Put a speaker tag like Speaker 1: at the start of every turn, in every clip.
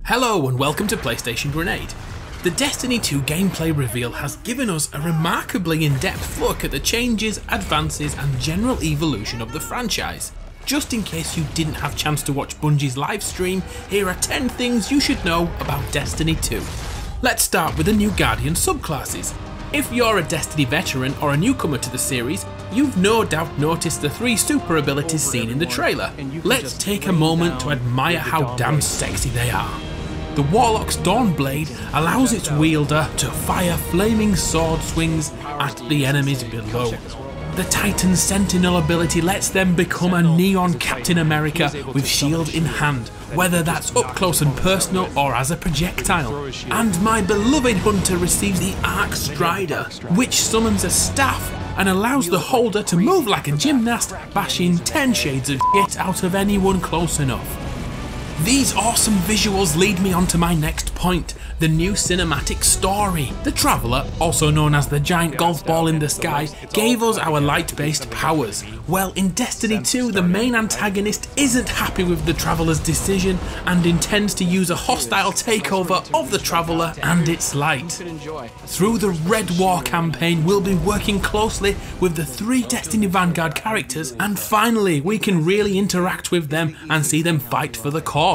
Speaker 1: Hello and welcome to PlayStation Grenade. The Destiny 2 gameplay reveal has given us a remarkably in-depth look at the changes, advances and general evolution of the franchise. Just in case you didn't have a chance to watch Bungie's live stream, here are 10 things you should know about Destiny 2. Let's start with the new Guardian subclasses. If you're a Destiny veteran or a newcomer to the series, you've no doubt noticed the 3 super abilities seen in the trailer. Let's take a moment to admire how damn sexy they are. The Warlock's Dawnblade allows its wielder to fire flaming sword swings at the enemies below. The Titan's Sentinel ability lets them become a neon Captain America with shield in hand, whether that's up close and personal or as a projectile. And my beloved Hunter receives the Arc Strider, which summons a staff and allows the holder to move like a gymnast, bashing 10 shades of shit out of anyone close enough. These awesome visuals lead me on to my next point, the new cinematic story. The Traveller, also known as the giant golf ball in the sky, gave us our light-based powers. Well, in Destiny 2, the main antagonist isn't happy with the Traveller's decision and intends to use a hostile takeover of the Traveller and its light. Through the Red War campaign, we'll be working closely with the 3 Destiny Vanguard characters, and finally we can really interact with them and see them fight for the cause.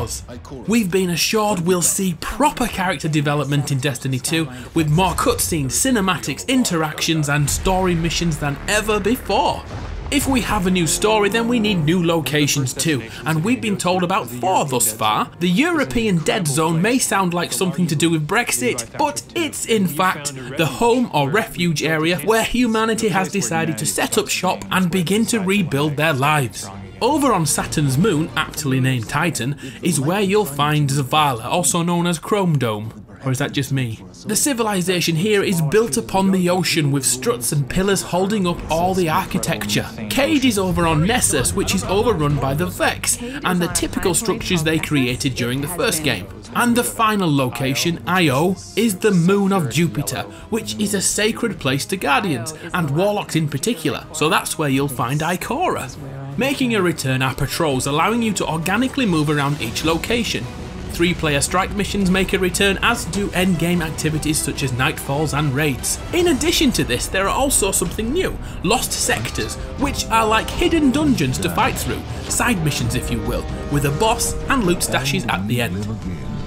Speaker 1: We've been assured we'll see proper character development in Destiny 2 with more cutscenes, cinematics, interactions and story missions than ever before. If we have a new story, then we need new locations too, and we've been told about 4 thus far. The European Dead Zone may sound like something to do with Brexit, but it's in fact the home or refuge area where humanity has decided to set up shop and begin to rebuild their lives. Over on Saturn's moon, aptly named Titan, is where you'll find Zavala, also known as Chrome Dome. Or is that just me? The civilization here is built upon the ocean with struts and pillars holding up all the architecture. Cade is over on Nessus, which is overrun by the Vex, and the typical structures they created during the first game. And the final location, Io, is the moon of Jupiter, which is a sacred place to Guardians, and Warlocks in particular, so that's where you'll find Ikora. Making a return are patrols, allowing you to organically move around each location. 3-player strike missions make a return, as do endgame activities such as Nightfalls and raids. In addition to this, there are also something new, Lost Sectors, which are like hidden dungeons to fight through, side missions if you will, with a boss and loot stashes at the end.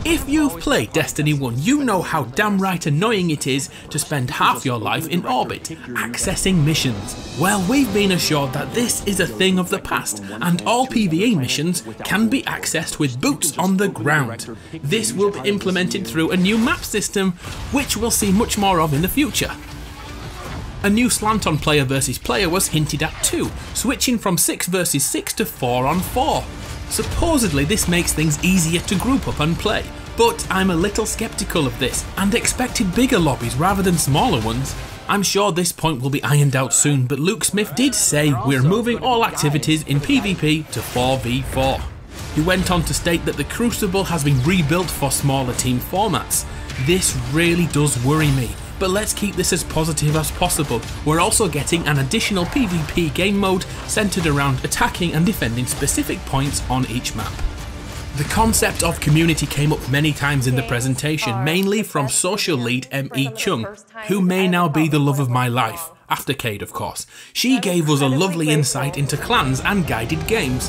Speaker 1: If you've played Destiny 1, you know how damn right annoying it is to spend half your life in orbit, accessing missions. Well, we've been assured that this is a thing of the past, and all PvE missions can be accessed with boots on the ground. This will be implemented through a new map system, which we'll see much more of in the future. A new slant on player versus player was hinted at too, switching from 6 versus 6 to 4 on 4. Supposedly this makes things easier to group up and play, but I'm a little skeptical of this and expected bigger lobbies rather than smaller ones. I'm sure this point will be ironed out soon, but Luke Smith did say we're moving all activities in PvP to 4v4. He went on to state that the Crucible has been rebuilt for smaller team formats. This really does worry me, but let's keep this as positive as possible. We're also getting an additional PvP game mode centered around attacking and defending specific points on each map. The concept of community came up many times in the presentation, mainly from social lead M.E. Chung, who may now be the love of my life, after Cade of course. She gave us a lovely insight into clans and guided games.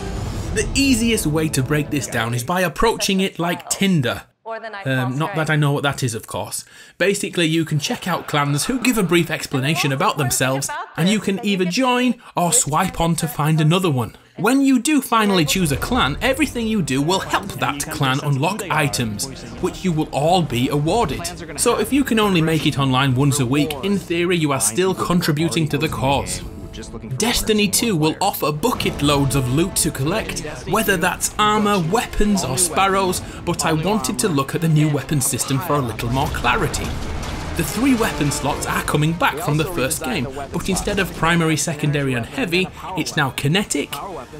Speaker 1: The easiest way to break this down is by approaching it like Tinder. Not that I know what that is, of course. Basically, you can check out clans who give a brief explanation about themselves, and you can either join or swipe on to find another one. When you do finally choose a clan, everything you do will help that clan unlock items, which you will all be awarded. So if you can only make it online once a week, in theory you are still contributing to the cause. Destiny 2 will offer bucket loads of loot to collect, whether that's armour, weapons or sparrows, but I wanted to look at the new weapon system for a little more clarity. The 3 weapon slots are coming back from the first game, but instead of primary, secondary and heavy, it's now kinetic,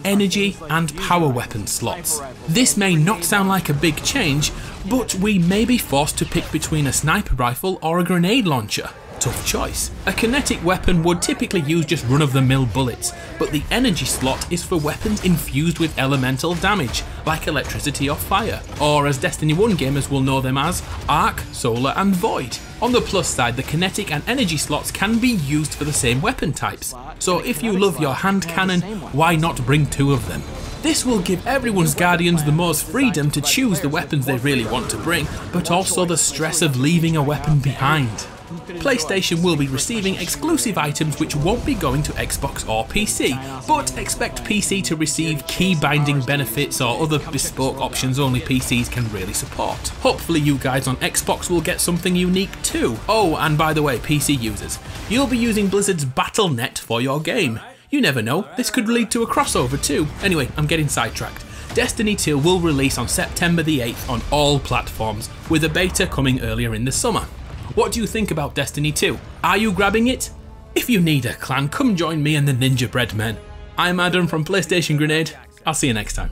Speaker 1: energy and power weapon slots. This may not sound like a big change, but we may be forced to pick between a sniper rifle or a grenade launcher. Tough choice. A kinetic weapon would typically use just run-of-the-mill bullets, but the energy slot is for weapons infused with elemental damage, like electricity or fire, or as Destiny 1 gamers will know them as, Arc, Solar and Void. On the plus side, the kinetic and energy slots can be used for the same weapon types, so if you love your hand cannon, why not bring 2 of them? This will give everyone's Guardians the most freedom to choose the weapons they really want to bring, but also the stress of leaving a weapon behind. PlayStation will be receiving exclusive items which won't be going to Xbox or PC, but expect PC to receive key binding benefits or other bespoke options only PCs can really support. Hopefully you guys on Xbox will get something unique too. Oh, and by the way, PC users, you'll be using Blizzard's Battle.net for your game. You never know, this could lead to a crossover too. Anyway, I'm getting sidetracked. Destiny 2 will release on September the 8th on all platforms, with a beta coming earlier in the summer. What do you think about Destiny 2? Are you grabbing it? If you need a clan, come join me and the NinjaBreadMen. I'm Adam from PlayStation Grenade. I'll see you next time.